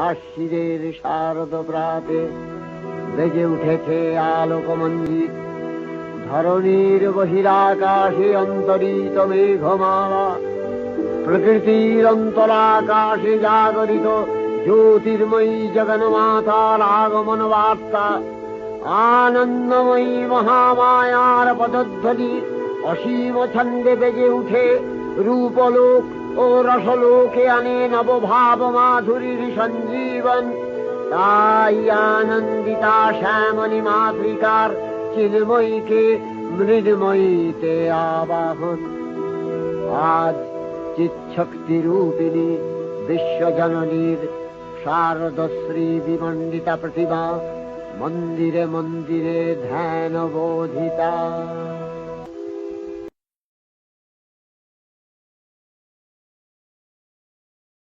আশ্বিনের শারদ প্রাতে বেজে উঠেছে আলোক মঞ্জির। ধরণীর বহিরাকাশে অন্তরিত মেঘমালা, প্রকৃতির অন্তরাকাশে জাগরিত জ্যোতির্ময়ী জগন্মাতার আগমন বার্তা। আনন্দময়ী মহামায়ার পদধ্বনি অসীম ছন্দে বেজে উঠে রূপলোক ও রসলোকে আনে নবভাব মাধুরীর সঞ্জীবন। তাই আনন্দিতা শ্যামলী মাতৃকার চিন্ময়ীকে মৃন্ময়ীতে আবাহন। আজ চিৎশক্তি রূপিণী বিশ্বজননীর শারদশ্রী বিমণ্ডিতা প্রতিমা মন্দিরে মন্দিরে ধ্যান বোধিতা।